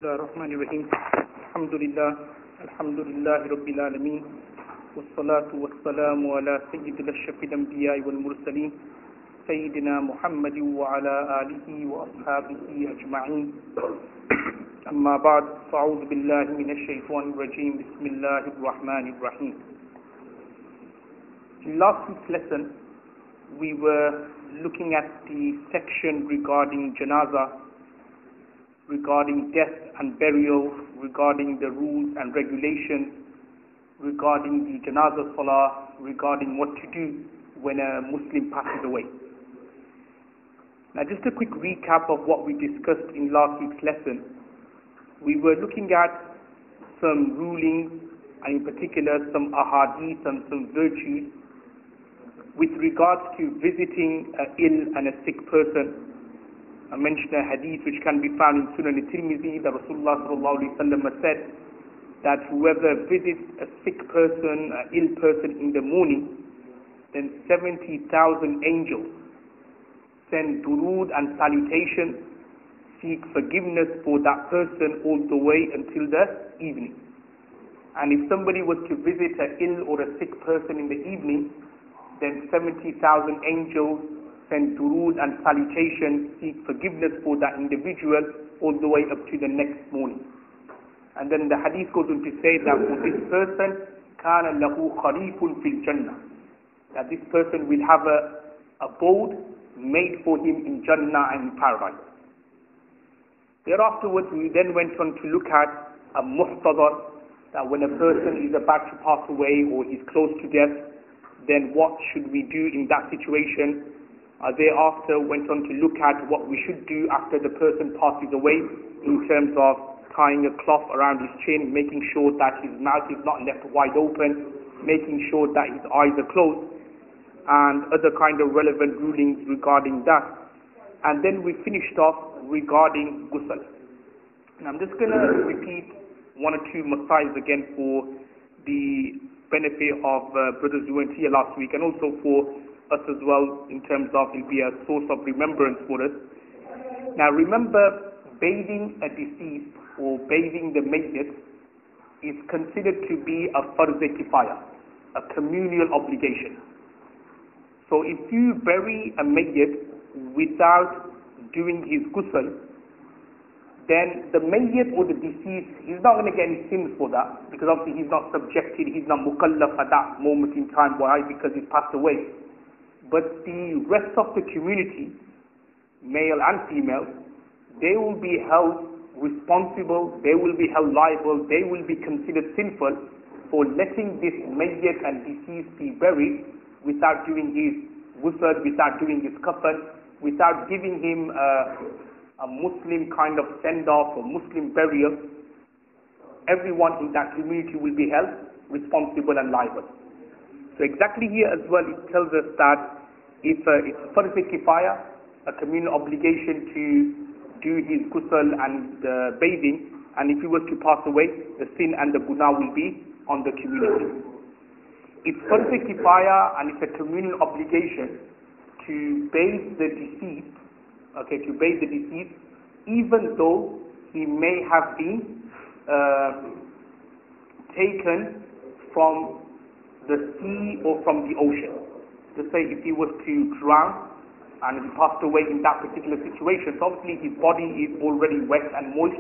الله الرحمن الرحيم الحمد لله رب العالمين والصلاة والسلام على سيد الأشرف الأنبياء والمرسلين سيدنا محمد وعلى آله وأصحابه أجمعين أما بعد فأعوذ بالله من الشيطان الرجيم بسم الله الرحمن الرحيم. In last week's lesson we were looking at the section regarding janazah, regarding death and burial, regarding the rules and regulations, regarding the janazah salah, regarding what to do when a Muslim passes away. Now just a quick recap of what we discussed in last week's lesson. We were looking at some rulings, and in particular some ahadith and some virtues with regards to visiting an ill and a sick person. I mentioned a hadith which can be found in Sunan al-Tirmidhi that Rasulullah ﷺ said that whoever visits a sick person, an ill person in the morning, then 70,000 angels send durood and salutation, seek forgiveness for that person all the way until the evening. And if somebody was to visit an ill or a sick person in the evening, then 70,000 angels send durood and salutation, seek forgiveness for that individual all the way up to the next morning. And then the hadith goes on to say that for this person, كَانَ لَهُ خَلِيفٌ فِي الْجَنَّةِ, that this person will have a abode made for him in Jannah and in paradise. Thereafterwards, we then went on to look at a muhtadar, that when a person is about to pass away or is close to death, then what should we do in that situation? Thereafter went on to look at what we should do after the person passes away in terms of tying a cloth around his chin, making sure that his mouth is not left wide open, making sure that his eyes are closed, and other kind of relevant rulings regarding that. And then we finished off regarding ghusl. And I'm just going to repeat one or two masails again for the benefit of brothers who weren't here last week, and also for us as well, in terms of it will be a source of remembrance for us. Now remember, bathing a deceased or bathing the mayyit is considered to be a farz kifaya, a communal obligation. So if you bury a mayyit without doing his ghusl, then the mayyit or the deceased, he's not going to get any sins for that, because obviously he's not subjected, he's not mukallaf at that moment in time. Why? Because he's passed away. But the rest of the community, male and female, they will be held responsible, they will be held liable, they will be considered sinful for letting this mayyit and deceased be buried without doing his ghusl, without doing his kafan, without giving him a Muslim kind of send-off or Muslim burial. Everyone in that community will be held responsible and liable. So exactly here as well, it tells us that if it's farz kifaya, a communal obligation to do his ghusl and bathing, and if he was to pass away, the sin and the guna will be on the community. It's farz kifaya and it's a communal obligation to bathe the deceased, to bathe the deceased, even though he may have been taken from the sea or from the ocean. To say if he was to drown and he passed away in that particular situation, so obviously his body is already wet and moist,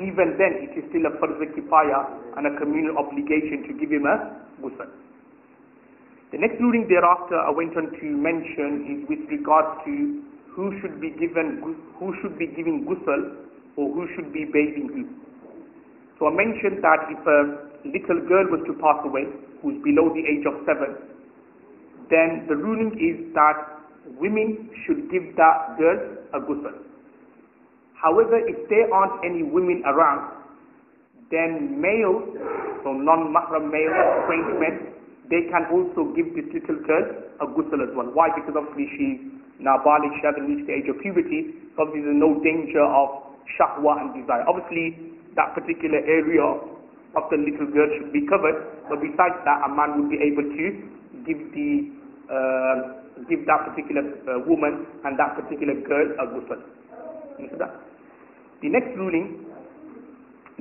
even then it is still a farz kifaya and a communal obligation to give him a ghusl. The next ruling thereafter I went on to mention is with regards to who should be giving ghusl or who should be bathing who. So I mentioned that if a little girl was to pass away who is below the age of 7, then the ruling is that women should give that girl a ghusl. However, if there aren't any women around, then males, so non-mahram males, strange men, they can also give this little girl a ghusl as well. Why? Because obviously she's now baligh, she hasn't reached the age of puberty, so obviously there's no danger of shahwa and desire. Obviously that particular area of the little girl should be covered, but besides that, a man would be able to give that particular woman and that particular girl a ghusl. The next ruling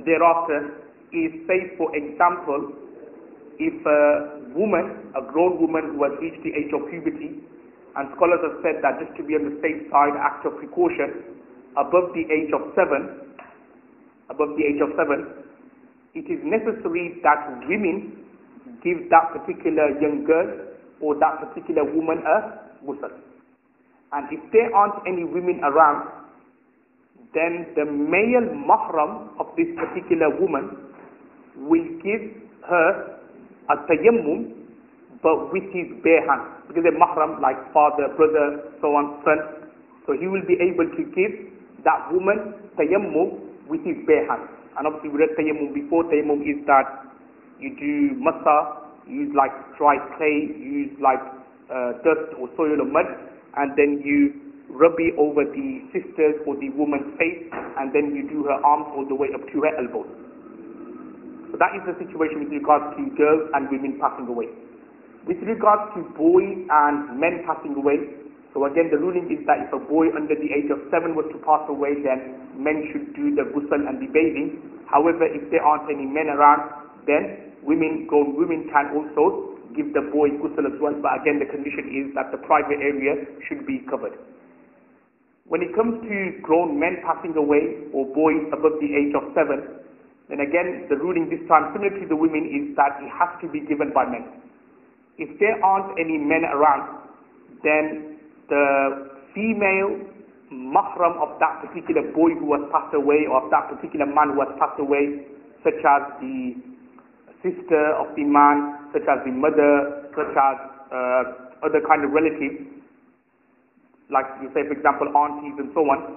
thereafter is, say for example, if a woman, a grown woman who has reached the age of puberty, and scholars have said that just to be on the safe side, act of precaution, above the age of 7, it is necessary that women give that particular young girl or that particular woman a ghusl. And if there aren't any women around, then the male mahram of this particular woman will give her a tayammum, but with his bare hand. Because they're mahram, like father, brother, so on, son. So he will be able to give that woman tayammum with his bare hand. And obviously we read tayammum before. Tayammum is that you do masa, you use like dry clay, you use like dust or soil or mud, and then you rub it over the sister's or the woman's face, and then you do her arms all the way up to her elbows. So that is the situation with regards to girls and women passing away. With regards to boys and men passing away, so again the ruling is that if a boy under the age of 7 was to pass away, then men should do the ghusl and the bathing. However, if there aren't any men around, then grown women can also give the boy ghusl as well, but again the condition is that the private area should be covered. When it comes to grown men passing away or boys above the age of 7, then again the ruling this time, similar to the women, is that it has to be given by men. If there aren't any men around, then the female mahram of that particular boy who has passed away, or of that particular man who has passed away, such as the sister of the man, such as the mother, such as other kind of relatives, like you say for example aunties and so on,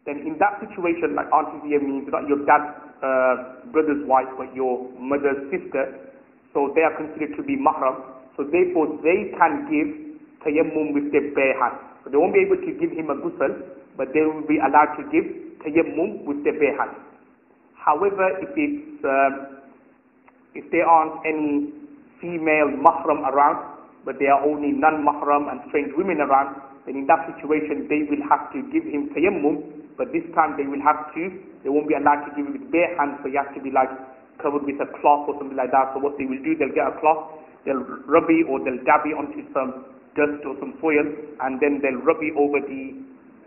then in that situation, like aunties here means not your dad's brother's wife, but your mother's sister, so they are considered to be mahram, so therefore they can give tayammum with their bare hands. So they won't be able to give him a ghusl, but they will be allowed to give tayammum with their bare hands. However, if there aren't any female mahram around, but there are only non-mahram and strange women around, then in that situation they will have to give him tayammum, but this time they won't be allowed to give it with bare hands, so you have to be like covered with a cloth or something like that. So what they will do, they'll get a cloth, they'll rub it or they'll dab it onto some dust or some soil, and then they'll rub it over the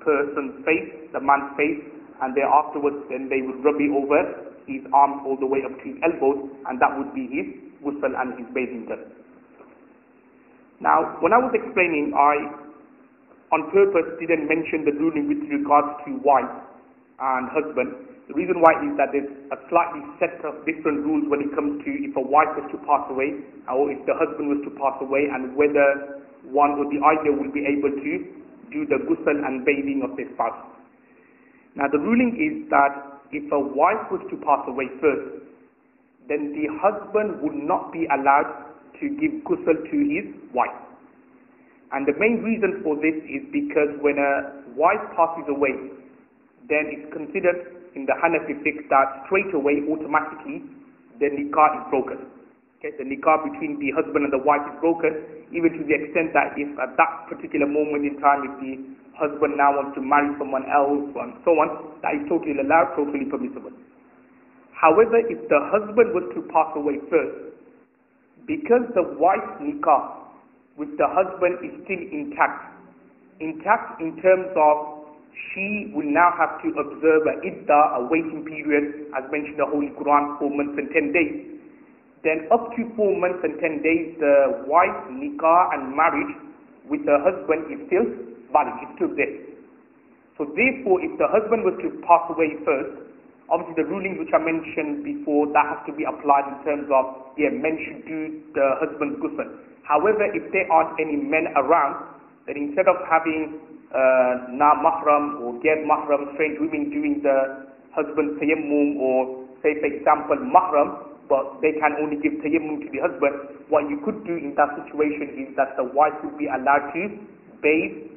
person's face, the man's face, and then afterwards then they would rub it over his arms all the way up to his elbows, and that would be his ghusl and his bathing done. Now, when I was explaining, I on purpose didn't mention the ruling with regards to wife and husband. The reason why is that there's a slightly set of different rules when it comes to if a wife was to pass away, or if the husband was to pass away, and whether one or the other will be able to do the ghusl and bathing of their spouse. Now, the ruling is that if a wife was to pass away first, then the husband would not be allowed to give ghusl to his wife. And the main reason for this is because when a wife passes away, then it's considered in the Hanafi fiqh that straight away, automatically, the nikah is broken. Okay, the nikah between the husband and the wife is broken, even to the extent that if at that particular moment in time, if the husband now wants to marry someone else and so on, that is totally allowed, totally permissible. However, if the husband was to pass away first, because the wife's nikah with the husband is still intact in terms of she will now have to observe a iddah, a waiting period, as mentioned in the Holy Quran, 4 months and 10 days. Then up to 4 months and 10 days, the wife's nikah and marriage with the husband is still valid, it's still there. So therefore, if the husband was to pass away first, obviously the rulings which I mentioned before, that has to be applied in terms of, men should do the husband's ghusl. However, if there aren't any men around, then instead of having na-mahram or ghair-mahram, strange women doing the husband's tayammum, or say for example mahram, but they can only give tayammum to the husband, what you could do in that situation is that the wife would be allowed to bathe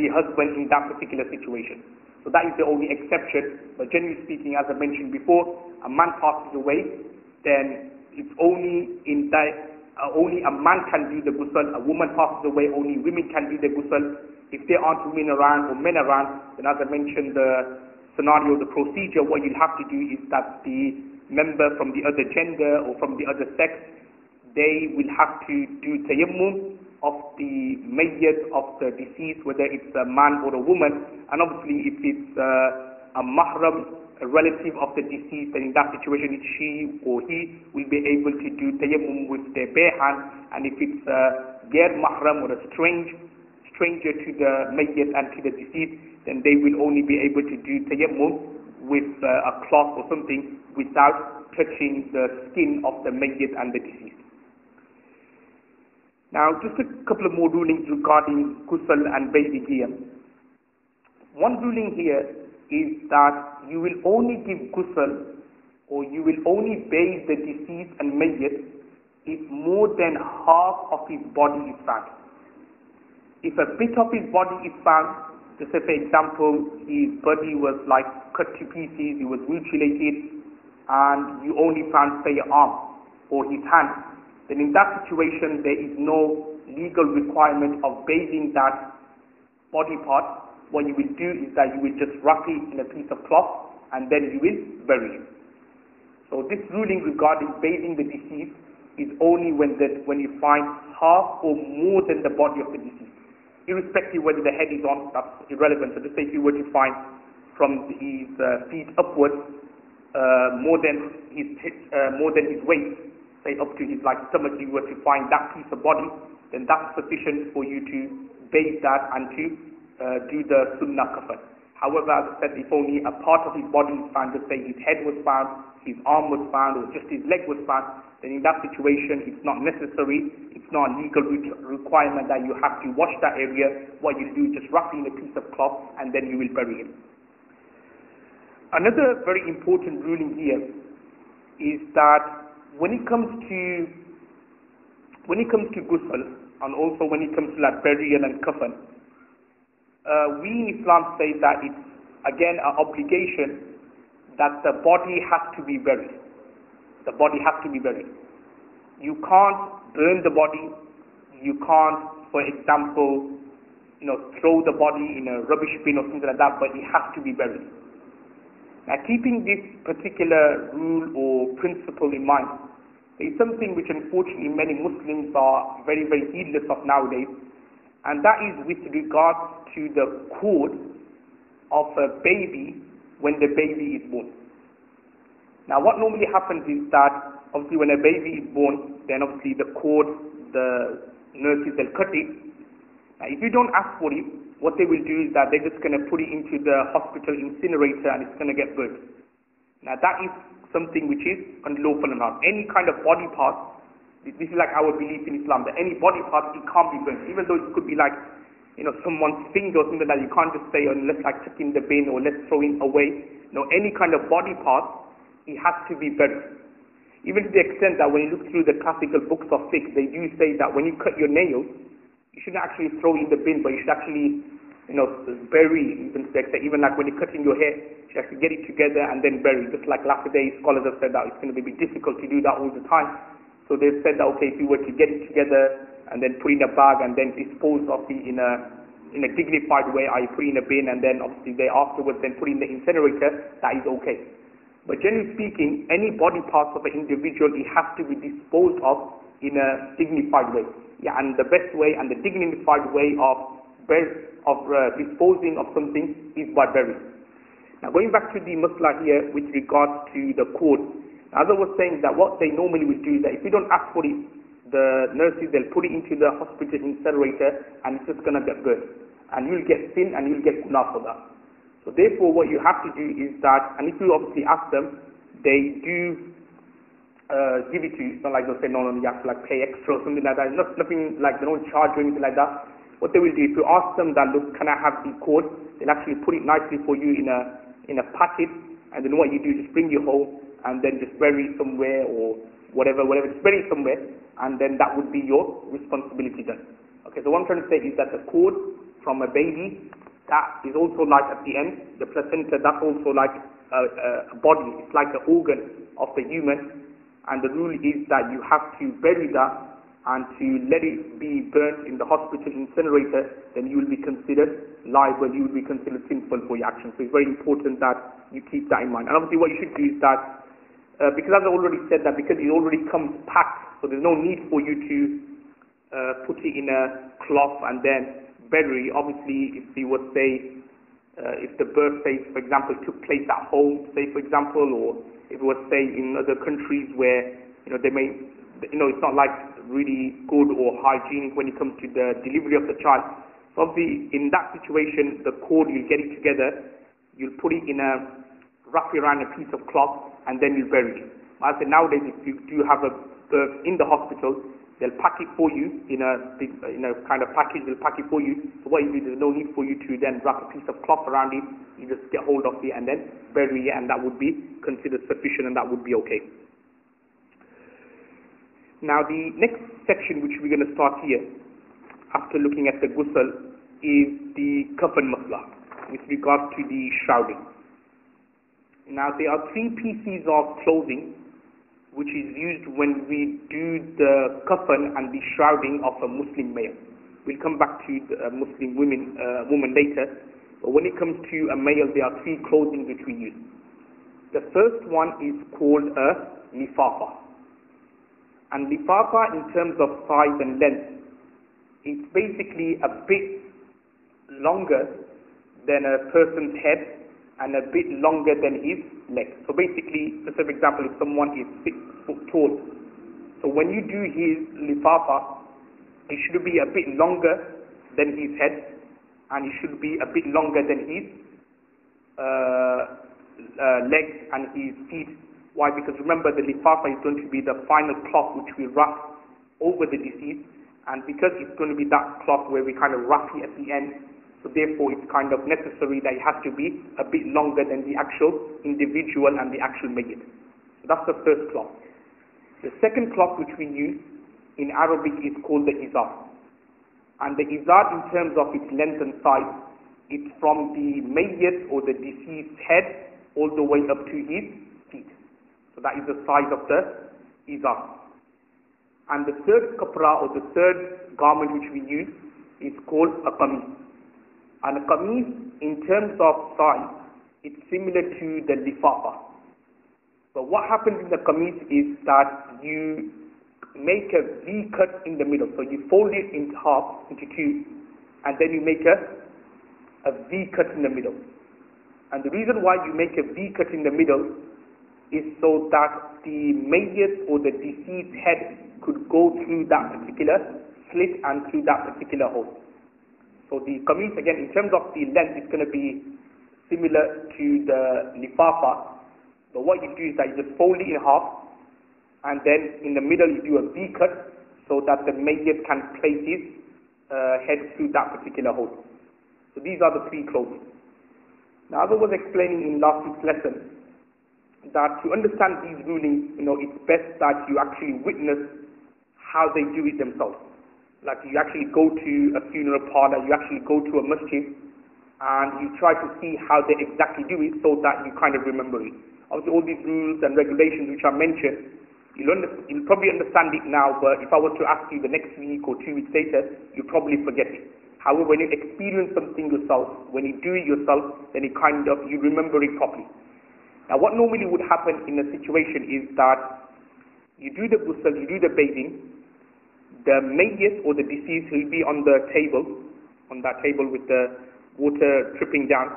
the husband in that particular situation. So that is the only exception, but generally speaking, as I mentioned before, a man passes away, then it's only in that only a man can do the ghusl, a woman passes away, only women can do the ghusl. If there aren't women around or men around, then as I mentioned, the scenario, the procedure, what you'll have to do is that the member from the other gender or from the other sex, they will have to do tayammum of the mayyit of the deceased, whether it's a man or a woman. And obviously if it's a mahram, a relative of the deceased, then in that situation she or he will be able to do tayammum with their bare hand. And if it's a ghair mahram or a stranger to the mayyit and to the deceased, then they will only be able to do tayammum with a cloth or something without touching the skin of the mayyit and the deceased. Now, just a couple of more rulings regarding ghusl and bathing here. One ruling here is that you will only give ghusl, or you will only bathe the deceased and mayyit if more than half of his body is found. If a bit of his body is found, just say for example, his body was like cut to pieces, he was mutilated, and you only found, say, an arm or his hand, then in that situation there is no legal requirement of bathing that body part. What you will do is that you will just wrap it in a piece of cloth and then you will bury it. So this ruling regarding bathing the deceased is only when you find half or more than the body of the deceased. Irrespective whether the head is on, that's irrelevant. So just say if you were to find from his feet upwards more than his waist, say up to his like stomach, you were to find that piece of body, then that's sufficient for you to bathe that and to do the sunnah kafan. However, as I said, if only a part of his body is found, just say his head was found, his arm was found, or just his leg was found, then in that situation it's not necessary, it's not a legal requirement that you have to wash that area. What you do is just wrap it in a piece of cloth and then you will bury him. Another very important ruling here is that when it comes to ghusl, and also when it comes to like burial and kafan, we in Islam say that it's again an obligation that the body has to be buried. The body has to be buried. You can't burn the body. You can't, for example, throw the body in a rubbish bin or something like that, but it has to be buried. Now, keeping this particular rule or principle in mind, there is something which unfortunately many Muslims are very, very heedless of nowadays, and that is with regards to the cord of a baby when the baby is born. Now, what normally happens is that obviously when a baby is born, then obviously the cord, the nurses, they'll cut it. Now, if you don't ask for it, what they will do is that they're just going to put it into the hospital incinerator and it's going to get burnt. Now, that is something which is unlawful and haram. Any kind of body part, this is like our belief in Islam, that any body part, it can't be burnt. Even though it could be like, someone's finger or something like that, you can't just say, let's like chuck in the bin or let's throw it away. No, any kind of body part, it has to be buried. Even to the extent that when you look through the classical books of fiqh, they do say that when you cut your nails, you shouldn't actually throw in the bin, but you should actually, bury, even like when you're cutting your hair, you should actually get it together and then bury. Just like latter-day scholars have said that it's going to be a bit difficult to do that all the time. So they've said that, okay, if you were to get it together and then put in a bag and then dispose of it in a dignified way, I put in a bin and then obviously they afterwards then put in the incinerator, that is okay. But generally speaking, any body parts of an individual, it has to be disposed of in a dignified way. Yeah, and the best way and the dignified way of disposing of something is by burying. Now going back to the masla here with regards to the cord, as I was saying that what they normally would do is that if you don't ask for it, the nurses, they'll put it into the hospital incinerator and it's just going to get burnt. And you'll get sin and you'll get guna for that. So therefore what you have to do is that, and if you obviously ask them, they do give it to you. It's not like they'll say, no, you have to like pay extra or something like that. It's nothing like they don't charge you or anything like that. What they will do, if you ask them that, look, can I have the cord? They'll actually put it nicely for you in a packet, and then what you do is just bring you home and then just bury it somewhere or whatever, just bury it somewhere, and then that would be your responsibility then. Okay, so what I'm trying to say is that the cord from a baby, that is also like at the end, the placenta, that's also like a body, it's like the organ of the human, and the rule is that you have to bury that and to let it be burnt in the hospital incinerator, then you will be considered liable, you will be considered sinful for your actions. So it's very important that you keep that in mind. And obviously what you should do is that, because as I already said, that because it already comes packed, so there's no need for you to put it in a cloth and then bury. Obviously, if you would say, if the birthday, for example, took place at home, say for example, or if it was say in other countries where they may, it's not like really good or hygienic when it comes to the delivery of the child. So obviously, in that situation, the cord, you get it together, you'll put it in wrap it around a piece of cloth, and then you bury it. As I said, nowadays, if you do have a birth in the hospital, they'll pack it for you in a big, kind of package. They'll pack it for you. So what you do, there's no need for you to then wrap a piece of cloth around it. You just get hold of it and then bury it, and that would be considered sufficient, and that would be okay. Now, the next section which we're going to start here, after looking at the ghusl, is the kafan masla, with regard to the shrouding. Now, there are three pieces of clothing which is used when we do the kafan and the shrouding of a Muslim male. We'll come back to the Muslim woman later, but when it comes to a male, there are three clothing which we use. The first one is called a lifafa. And lifafa, in terms of size and length, it's basically a bit longer than a person's head and a bit longer than his legs. So basically, let's say for example, if someone is 6 foot tall, so when you do his lifafa, it should be a bit longer than his head, and it should be a bit longer than his legs and his feet. Why? Because remember, the lifafa is going to be the final cloth which we wrap over the deceased, and because it's going to be that cloth where we kind of wrap it at the end, so therefore it's kind of necessary that it has to be a bit longer than the actual individual and the actual mayyit. So that's the first cloth. The second cloth which we use in Arabic is called the izar. And the izar, in terms of its length and size, it's from the mayyit or the deceased head all the way up to his feet. So that is the size of the izar. And the third kapra, or the third garment which we use, is called a qamis. And a qamis, in terms of size, it's similar to the lifafa. But what happens in the qamis is that you make a V cut in the middle. So you fold it into half, into two, and then you make a V cut in the middle. And the reason why you make a V cut in the middle is so that the mayyit or the deceased head could go through that particular slit and through that particular hole. So the qamis, again, in terms of the length, it's going to be similar to the lifafa. But what you do is that you just fold it in half, and then in the middle you do a V cut so that the mayyit can place his head through that particular hole. So these are the three clothing. Now, as I was explaining in last week's lesson, that to understand these rulings, it's best that you actually witness how they do it themselves. Like you actually go to a funeral parlor, you actually go to a masjid, and you try to see how they exactly do it so that you kind of remember it. Obviously, all these rules and regulations which are mentioned, you'll probably understand it now, but if I was to ask you the next week or 2 weeks later, you'll probably forget it. However, when you experience something yourself, when you do it yourself, then you remember it properly. Now, what normally would happen in a situation is that you do the ghusl, you do the bathing, the mayyit or the deceased will be on the table, on that table with the water dripping down,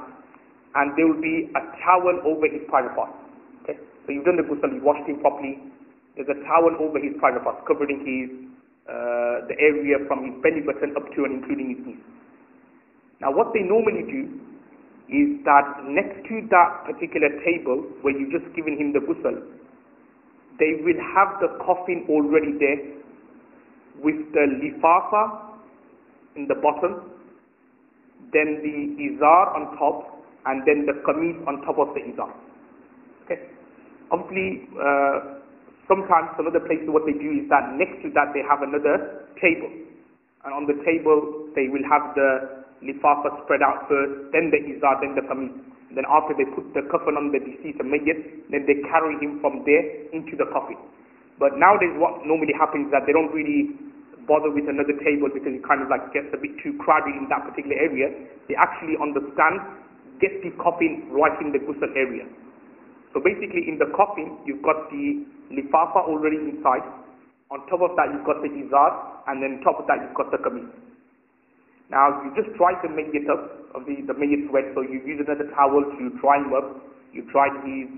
and there will be a towel over his private part. Okay? So you've done the ghusl, you washed him properly, there's a towel over his private part, covering the area from his belly button up to and including his knees. Now what they normally do is that next to that particular table where you've just given him the ghusl, they will have the coffin already there, with the lifafa in the bottom, then the izar on top, and then the qamis on top of the izar. Okay. Obviously, sometimes some other places what they do is that next to that they have another table, and on the table they will have the lifafa spread out first, then the izar, then the qamis. Then after they put the kafan on the deceased mayyit, then they carry him from there into the coffin. But nowadays what normally happens is that they don't really bother with another table because it kind of like gets a bit too crowded in that particular area. They actually on the stand get the coffin right in the ghusl area. So basically in the coffin you've got the lifafa already inside. On top of that you've got the izar, and then on top of that you've got the kameez. Now you just dry the mayyit up, of the mayyit's wet, so you use another towel to dry him up. You dry his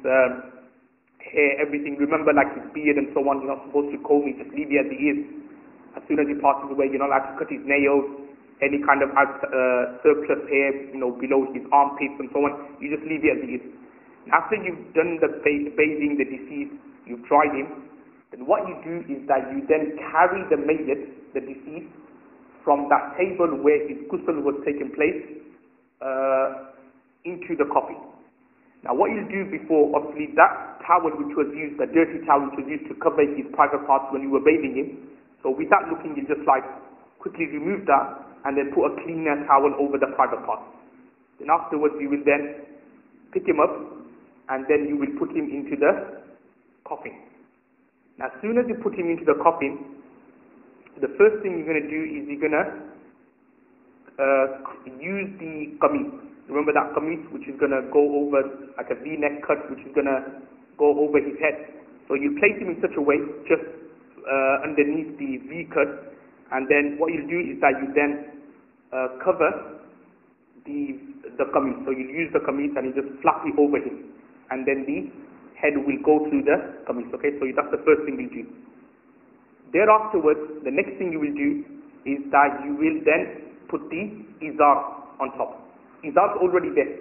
hair, everything. Remember, like his beard and so on, you're not supposed to comb it, just leave it as it is. As soon as he passes away, you're not allowed to cut his nails, any kind of surplus hair, below his armpits and so on. You just leave it as it is. And after you've done the bathing the deceased, you've dried him, then what you do is that you then carry the mayyit, the deceased, from that table where his ghusl was taking place, into the coffin. Now what you do before, obviously that towel which was used, the dirty towel which was used to cover his private parts when you were bathing him, so without looking you just like quickly remove that and then put a cleaner towel over the private parts. Then afterwards you will then pick him up and then you will put him into the coffin. Now as soon as you put him into the coffin, the first thing you're going to do is you're going to use the kameez. Remember that kameez which is going to go over like a V-neck cut which is going to go over his head. So you place him in such a way, just underneath the V-cut, and then what you do is that you then cover the kameez. So you use the kameez and you just flap it over him, and then the head will go through the kameez. Okay, so that's the first thing you do. Thereafterwards, the next thing you will do is that you will then put the izar on top. Izar is already there.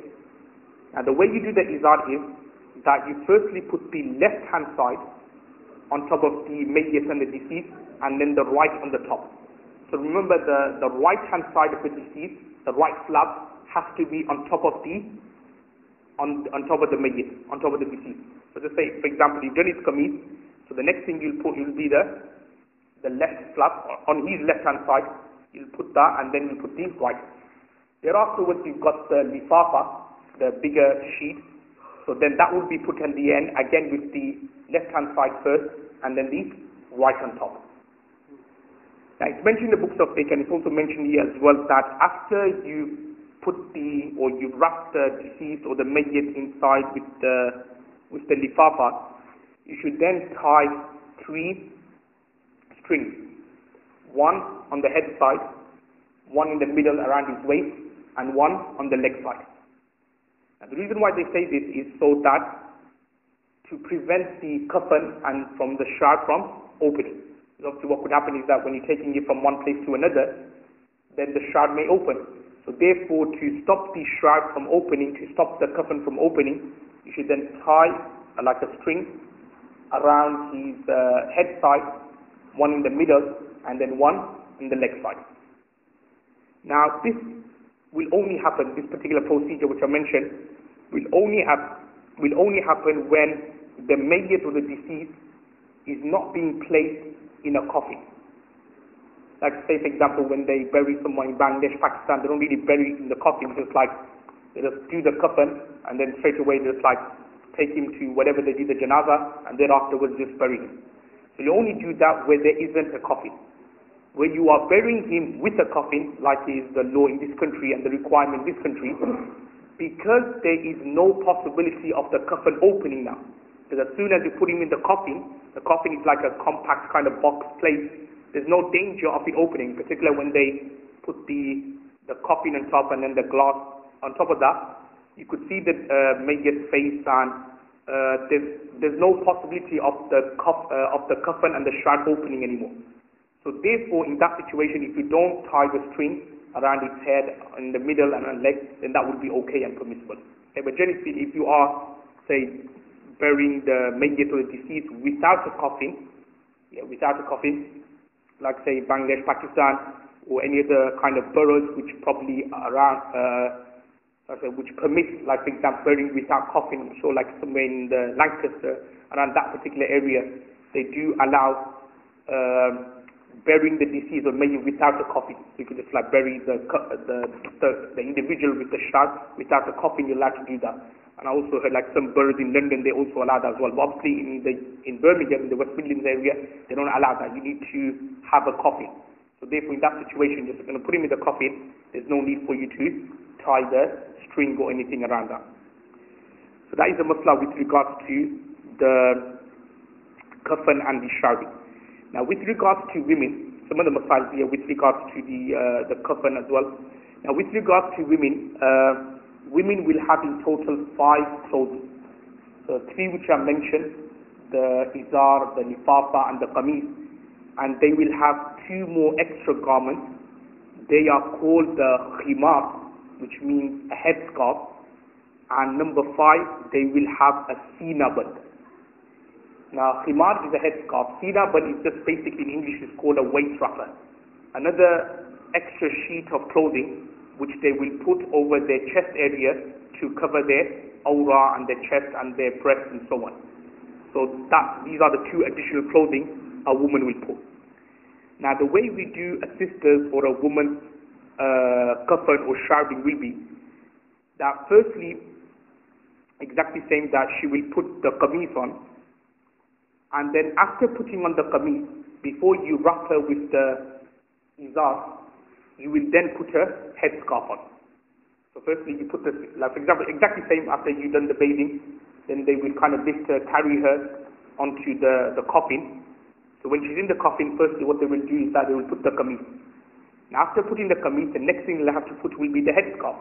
Now the way you do the izar is that you firstly put the left hand side on top of the mayyit and the deceased, and then the right on the top. So remember the right hand side of the deceased, the right flap has to be on top of the on top of the mayyit, on top of the deceased. So just say, for example, you've done his kameez, so the next thing you'll put will be the left flap on his left hand side. You'll put that, and then you'll put the right. Thereafterwards, you've got the lifafa, the bigger sheet. So then that will be put in the end, again with the left hand side first, and then the right on top. Now it's mentioned in the books of fiqh, and it's also mentioned here as well, that after you put you wrap the deceased or the mayyit inside with the lifafa, you should then tie 3 strings. One on the head side, one in the middle around his waist, and one on the leg side. Now the reason why they say this is so that to prevent the coffin and from the shroud from opening. Obviously what could happen is that when you're taking it from one place to another, then the shroud may open. So therefore, to stop the shroud from opening, to stop the coffin from opening, you should then tie like a string around his head side, one in the middle, and then one in the leg side. Now this will only happen, this particular procedure which I mentioned, will only happen when the mayyit or the deceased is not being placed in a coffin. Like say for example when they bury someone in Bangladesh, Pakistan, they don't really bury in the coffin, just like they just do the coffin and then straight away just like take him to whatever they do the janaza and then afterwards just bury him. So you only do that where there isn't a coffin. Where you are burying him with a coffin, like is the law in this country and the requirement in this country, because there is no possibility of the coffin opening now. Because as soon as you put him in the coffin is like a compact kind of box plate. There's no danger of it opening, particularly when they put the coffin on top and then the glass on top of that. You could see the mayyit's face, and there's no possibility of the coffin and the shroud opening anymore. So therefore, in that situation, if you don't tie the string around its head, in the middle and on leg, then that would be okay and permissible. Okay, but generally speaking, if you are, say, burying the mayyit or the deceased without a coffin, like say Bangladesh, Pakistan, or any other kind of boroughs which probably are around, which permits, like for example, burying without coffin, so like somewhere in the Lancaster, around that particular area, they do allow burying the deceased or mayyit without a coffin. So you could just like bury the individual with the shroud without a coffin. You're allowed to do that. And I also heard like some boroughs in London, they also allow that as well. But obviously in Birmingham, in the West Midlands area, they don't allow that. You need to have a coffin. So therefore, in that situation, just going to put him in the coffin. There's no need for you to tie the string or anything around that. So that is the masla with regards to the kafan and the shrouding. Now, with regards to women, some of the masala here with regards to the kafan as well. Now, with regards to women, women will have in total 5 clothes. So 3 which are mentioned, the izar, the lifafa and the qameez, and they will have 2 more extra garments. They are called the khimar, which means a headscarf, and number 5, they will have a sinaband. Now, khimar is a headscarf. Sinaband is just basically in English is called a waist wrapper. Another extra sheet of clothing which they will put over their chest area to cover their aura and their chest and their breasts and so on. So these are the 2 additional clothing a woman will put. Now, the way we do a sister's or a woman's kafan or shrouding will be that firstly, exactly same that she will put the qameez on, and then after putting on the qameez, before you wrap her with the izar, you will then put her headscarf on. So firstly you put this, like for example, exactly same after you've done the bathing, then they will kind of lift her, carry her onto the coffin. So when she's in the coffin, firstly what they will do is that they will put the qameez. Now after putting the qameez, the next thing they'll have to put will be the headscarf.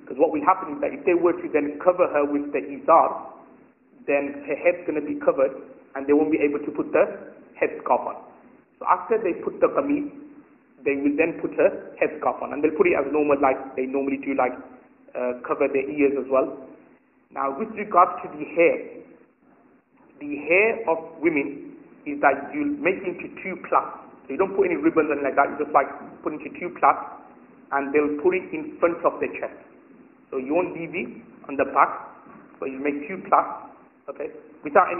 Because what will happen is that if they were to then cover her with the izar, then her head's going to be covered and they won't be able to put the headscarf on. So after they put the qameez, they will then put her headscarf on, and they'll put it as normal like they normally do, like cover their ears as well. Now with regards to the hair of women is that you make into 2 plaits. So you don't put any ribbons and like that, you just like put into 2 plaits, and they'll put it in front of their chest. So you won't leave it on the back, but you make 2 plaits, okay, without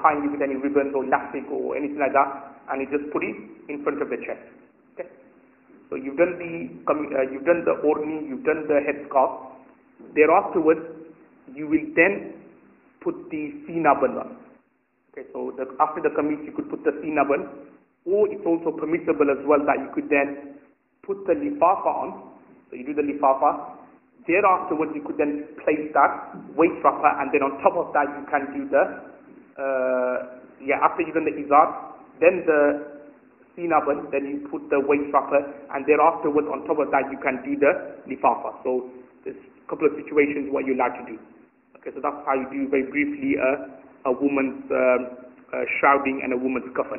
tying it with any ribbons or elastic or anything like that, and you just put it in front of the chest. Okay. So you've done the orni, you've done the headscarf. Thereafterwards, you will then put the sinaband on. Okay, so after the qameez, you could put the sinaband, or it's also permissible as well that you could then put the lifafa on. So you do the lifafa. Thereafterwards, you could then place that waist wrapper, and then on top of that, you can do the after you've done the izar, then the sinaband, then you put the waist wrapper, and thereafterwards on top of that you can do the lifafa. So there's a couple of situations what you like to do. Okay, so that's how you do very briefly a woman's shrouding and a woman's kafan.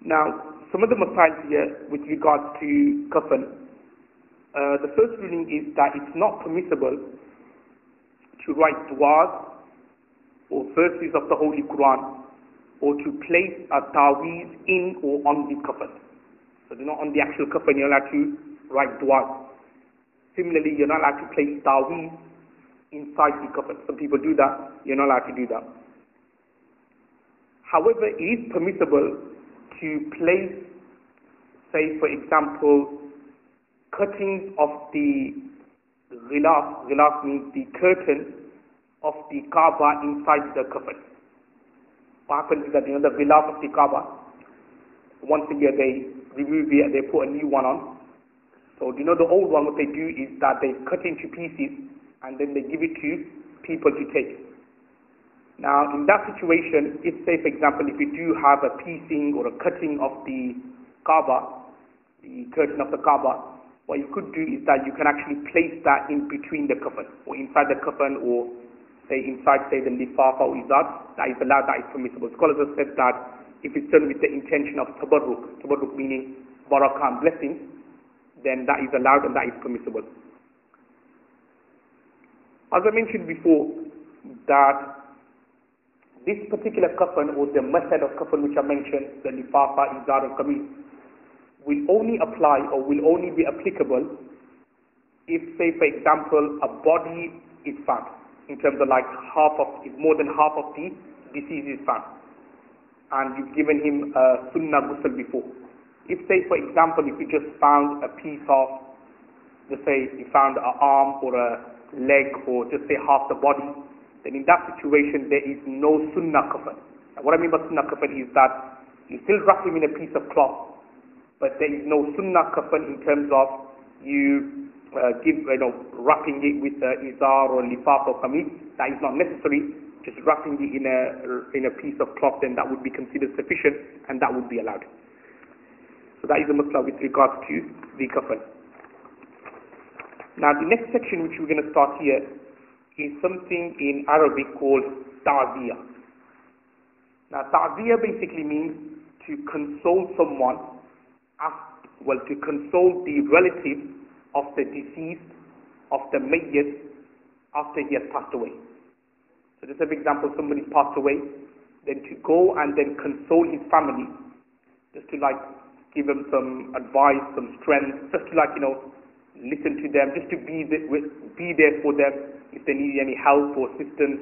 Now, some of the masail here with regards to kafan, the first ruling is that it's not permissible to write du'as or verses of the Holy Quran, or to place a taweez in or on the kafan. So not on the actual kafan, you're allowed to write du'as. Similarly, you're not allowed to place taweez inside the kafan. Some people do that, you're not allowed to do that. However, it is permissible to place, say for example, cuttings of the ghilaf. Ghilaf means the curtain of the Kaaba inside the kafan. What happens is that, the ghilaf of the Kaaba, once a year they remove it and they put a new one on. So the old one, what they do is that they cut into pieces and then they give it to people to take. Now in that situation, if say for example, if you do have a piecing or a cutting of the Kaaba, the curtain of the Kaaba, what you could do is that you can actually place that in between the kafan, or inside the kafan, or inside the lifafa or izar. That is allowed, that is permissible. Scholars have said that if it's done with the intention of tabarruk meaning barakah and blessing, then that is allowed and that is permissible. As I mentioned before, that this particular kafan or the method of kafan which I mentioned, the lifafa, izar and qameez, will only apply or will only be applicable if, say for example, a body is found. In terms of like more than half of the deceased is found, and you've given him a sunnah ghusl before. If say for example, if you just found a piece of, just say you found an arm or a leg or just say half the body, then in that situation there is no sunnah kafan. What I mean by sunnah kafan is that You still wrap him in a piece of cloth, but there is no sunnah kafan in terms of you wrapping it with izar or lifaf or kameez. That is not necessary. Just wrapping it in a piece of cloth, then that would be considered sufficient, and that would be allowed. So that is the mas'ala with regards to the kafan. Now the next section which we're going to start here is something in Arabic called ta'ziyah. Now ta'ziyah basically means to console someone, to console the relatives of the deceased, of the mayyit, after he has passed away. So just an example, somebody's passed away, then to go and then console his family, just to give them some advice, some strength, just to listen to them, just to be there for them if they need any help or assistance,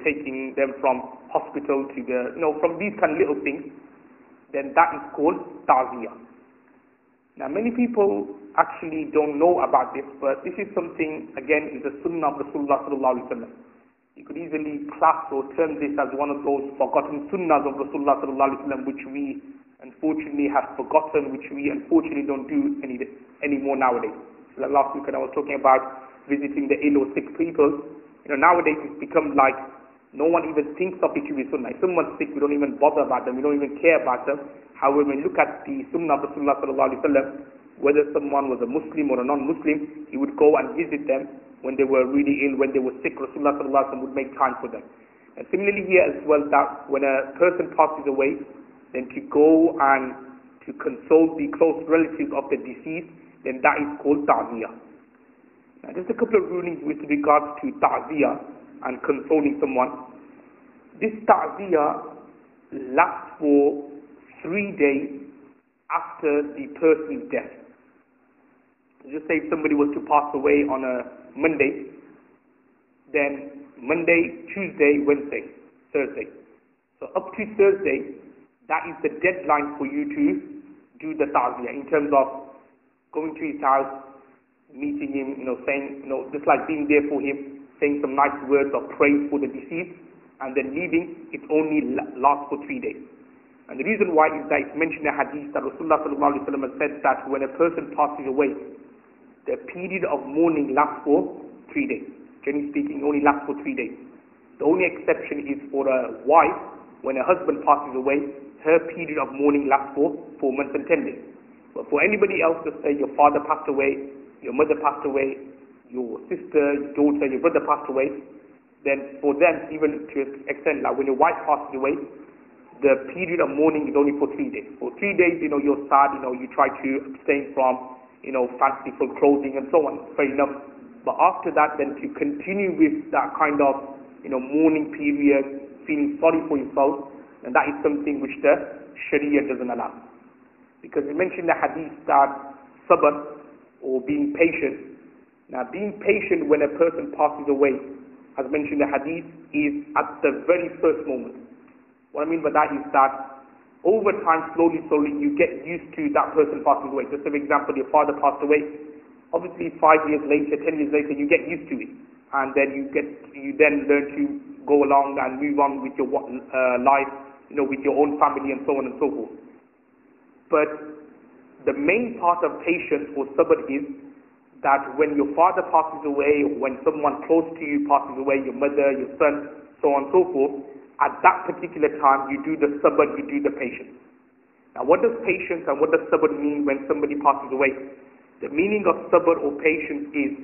taking them from hospital to from these kind of little things, then that is called ta'ziyah. Now many people actually don't know about this, but this is something, again, is a sunnah of Rasulullah sallallahu alaihi wasallam. You could easily class or term this as one of those forgotten sunnahs of Rasulullah sallallahu alaihi wasallam, which we unfortunately have forgotten, which we unfortunately don't do anymore nowadays. So last week when I was talking about visiting the ill or sick people, nowadays it's become like no one even thinks of it to be sunnah. If someone's sick, we don't even bother about them, we don't even care about them. However, when you look at the sunnah of Rasulullah sallallahu alaihi wasallam, whether someone was a Muslim or a non-Muslim, he would go and visit them when they were really ill, when they were sick. Rasulullah sallallahu alaihi wasallam would make time for them. And similarly here as well, that when a person passes away, then to go and to console the close relatives of the deceased, then that is called ta'ziyah. Now just a couple of rulings with regards to ta'ziyah and consoling someone. This ta'ziyah lasts for 3 days after the person's death. Just say if somebody was to pass away on a Monday, then Monday, Tuesday, Wednesday, Thursday. So up to Thursday, that is the deadline for you to do the ta'ziyah in terms of going to his house, meeting him, saying, just like being there for him, saying some nice words of praise for the deceased, and then leaving. It only lasts for 3 days. And the reason why is that it's mentioned in a hadith that Rasulullah sallallahu alaihi wasallam has said that when a person passes away, the period of mourning lasts for 3 days. Generally speaking, only lasts for 3 days. The only exception is for a wife. When a husband passes away, her period of mourning lasts for 4 months and 10 days. But for anybody else, just say your father passed away, your mother passed away, your sister, your daughter, your brother passed away, then for them, even to extend, like when your wife passes away, the period of mourning is only for 3 days. For 3 days, you're sad, you try to abstain from, fanciful clothing and so on, fair enough. But after that, then to continue with that kind of, mourning period, feeling sorry for yourself, and that is something which the Sharia doesn't allow. Because we mentioned the hadith that sabr, or being patient. Now being patient when a person passes away, as mentioned in the hadith, is at the very first moment. What I mean by that is that over time, slowly, you get used to that person passing away. Just for example, your father passed away. Obviously, 5 years later, 10 years later, you get used to it, and then you then learn to go along and move on with your life, with your own family and so on and so forth. But the main part of patience or sabr is that when your father passes away, or when someone close to you passes away, your mother, your son, so on and so forth, at that particular time, you do the sabr, you do the patience. Now, what does patience and what does sabr mean when somebody passes away? The meaning of sabr or patience is,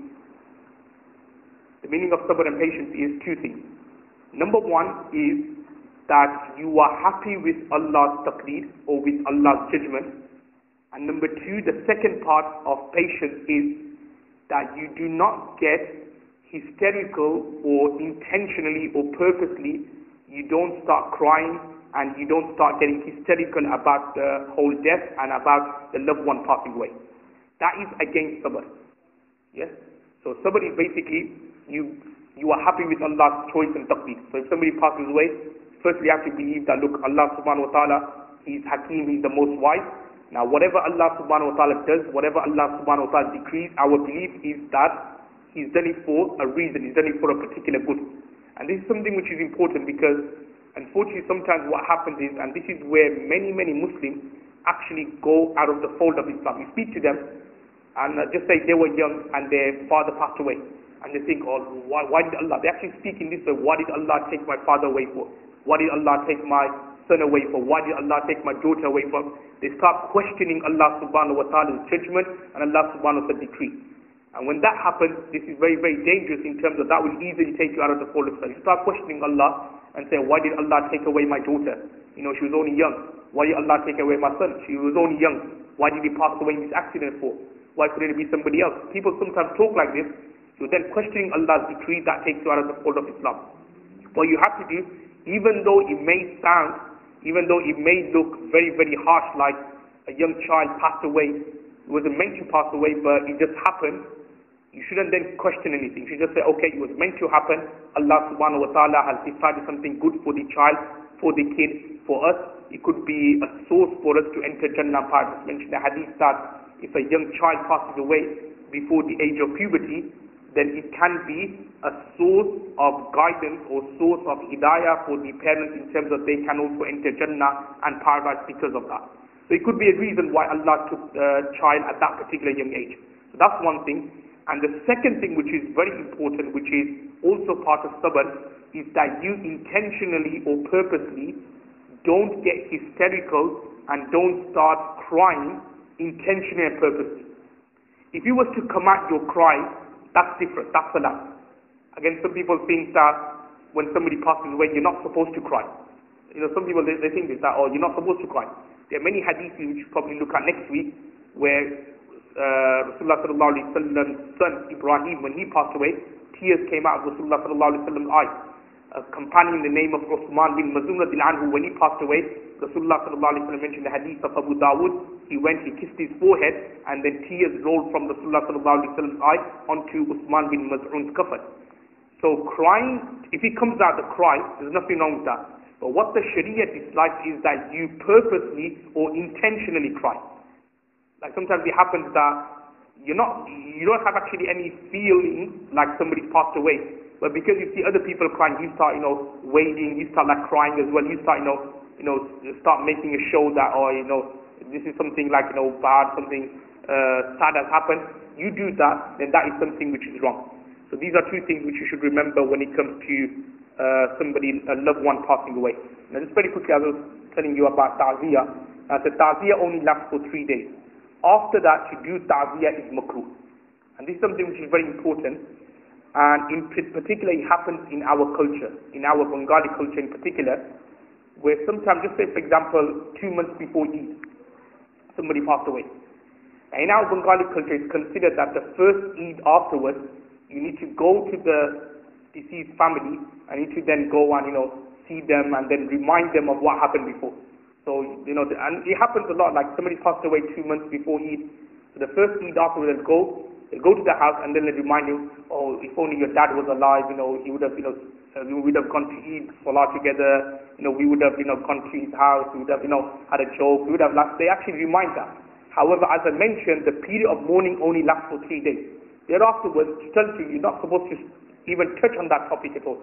two things. Number one is that you are happy with Allah's taqdeer, or with Allah's judgment. And number two, the second part of patience is that you do not get hysterical or intentionally or purposely. You don't start crying and you don't start getting hysterical about the whole death and about the loved one passing away. That is against sabr. Yes? So sabr is basically you are happy with Allah's choice and taqdeer. So if somebody passes away, firstly you have to believe that look, Allah subhanahu wa ta'ala, He's Hakim, He's the most wise. Now whatever Allah subhanahu wa ta'ala does, whatever Allah subhanahu wa ta'ala decrees, our belief is that He's done it for a reason, He's done it for a particular good. And this is something which is important because Unfortunately, sometimes what happens is, and this is where many Muslims actually go out of the fold of Islam. You speak to them, and just say they were young and their father passed away, and they think, oh, why did Allah? They actually speak in this way. Why did Allah take my father away for? Why did Allah take my son away for? Why did Allah take my daughter away from? They start questioning Allah subhanahu wa ta'ala's judgment and Allah subhanahu wa ta'ala's decree. And when that happens, this is very dangerous in terms of that will easily take you out of the fold of Islam. You start questioning Allah and say, why did Allah take away my daughter? She was only young. Why did Allah take away my son? She was only young. Why did he pass away in this accident for? Why couldn't it be somebody else? People sometimes talk like this. You're then questioning Allah's decree, that takes you out of the fold of Islam. What you have to do, even though it may look very harsh, like a young child passed away, it wasn't meant to pass away, but it just happened, you shouldn't then question anything. You should just say, okay, it was meant to happen. Allah subhanahu wa ta'ala has decided something good for the child, for the kid, for us. It could be a source for us to enter Jannah paradise. Mentioned the hadith that if a young child passes away before the age of puberty, then it can be a source of guidance or source of hidayah for the parents in terms of they can also enter Jannah and paradise because of that. So it could be a reason why Allah took the child at that particular young age. So that's one thing. And the second thing, which is very important, which is also part of sabr, is that you intentionally or purposely don't get hysterical and don't start crying intentionally and purposely. If you were to come out your cry, that's different, that's salah. Again, some people think that when somebody passes away, you're not supposed to cry. Some people, they think this, that, oh, you're not supposed to cry. There are many hadiths which we'll probably look at next week, where Rasulullah sallallahu alaihi wasallam's son Ibrahim, when he passed away, tears came out of Rasulullah sallallahu alaihi wasallam's eyes. A companion in the name of Uthman bin Mazun radhiyallahu anhu, when he passed away, Rasulullah sallallahu alaihi wasallam mentioned the hadith of Abu Dawud. He went, he kissed his forehead, and then tears rolled from Rasulullah sallallahu alaihi wasallam's eye onto Uthman bin Maz'un's kafan. So crying, if he comes out the cry, there's nothing wrong with that. But what the Sharia dislikes is that you purposely or intentionally cry. Like sometimes it happens that you don't have actually any feeling like somebody's passed away, but because you see other people crying, you start wading, you start like crying as well. You start start making a show that this is something like bad, something sad has happened. You do that, then that is something which is wrong. So these are two things which you should remember when it comes to a loved one passing away. Now just very quickly, I was telling you about ta'ziyah. The ta'ziyah only lasts for 3 days. After that, to do ta'ziyah is makruh. And this is something which is very important. And in particular, it happens in our culture, in our Bengali culture in particular, where sometimes, just say for example, 2 months before Eid, somebody passed away. And in our Bengali culture, it's considered that the first Eid afterwards, you need to go to the deceased family, and you need to then go and see them and then remind them of what happened before. So, and it happens a lot, like somebody passed away 2 months before Eid. So the first Eid afterwards, they'll go to the house and then they remind you, oh, if only your dad was alive, he would have, we would have gone to Eid, Salah together, we would have, gone to his house, we would have, had a joke, we would have laughed. They actually remind that. However, as I mentioned, the period of mourning only lasts for 3 days. Thereafterwards, to tell you, you're not supposed to even touch on that topic at all.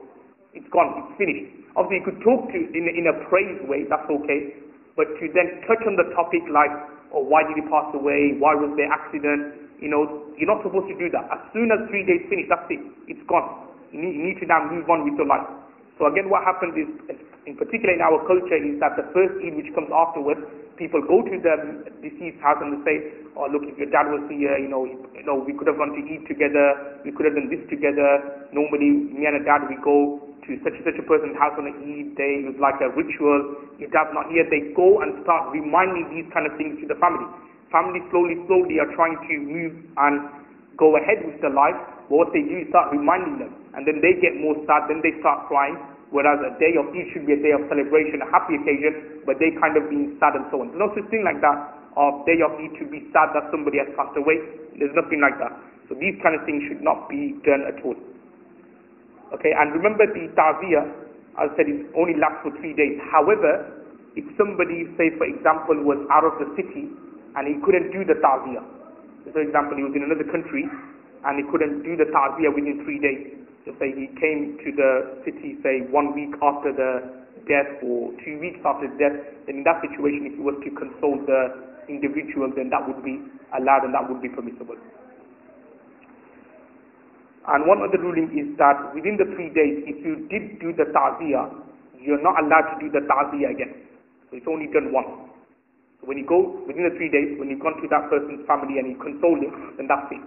It's gone, it's finished. Obviously, you could talk to in a praise way, that's okay. But to then touch on the topic like, oh, why did he pass away? Why was there accident? You're not supposed to do that. As soon as 3 days finish, that's it. It's gone. You need to now move on with your life. So again, what happens is, in particular in our culture, is that the first Eid which comes afterwards, people go to the deceased house and they say, oh, look, if your dad was here, we could have gone to Eid together, we could have done this together. Normally, me and a dad, we go to such and such a person's house on an Eid day. It was like a ritual. Your dad's not here. They go and start reminding these kind of things to the family. Family slowly are trying to move and go ahead with their life. But what they do is start reminding them. And then they get more sad, then they start crying. Whereas a day of Eid should be a day of celebration, a happy occasion, but they kind of being sad and so on. There's no such thing like that, of day of Eid to be sad that somebody has passed away. There's nothing like that. So these kind of things should not be done at all. Okay, and remember the ta'ziyah, as I said, it only lasts for 3 days. However, if somebody, say for example, was out of the city and he couldn't do the ta'ziyah, for example, he was in another country and he couldn't do the ta'ziyah within 3 days, so say he came to the city, say 1 week after the death or 2 weeks after his death, then in that situation, if he was to console the individual, then that would be allowed and that would be permissible. And one other ruling is that within the 3 days, if you did do the ta'ziyah, you're not allowed to do the ta'ziyah again. So it's only done once. So when you go within the 3 days, when you've gone to that person's family and you console him, then that's it.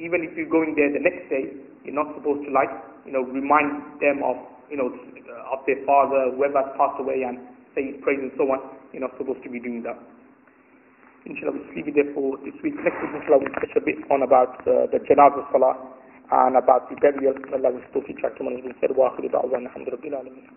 Even if you're going there the next day, you're not supposed to remind them of, of their father, whoever has passed away, and say his praise and so on. You're not supposed to be doing that. Inshallah, we'll leave it there for this week. Next week, inshallah, we'll touch a bit on about the janazah salah and about the burial. Allah will still feature to man who said, wa akhiru da'wana alhamdulillahi rabbil alamin.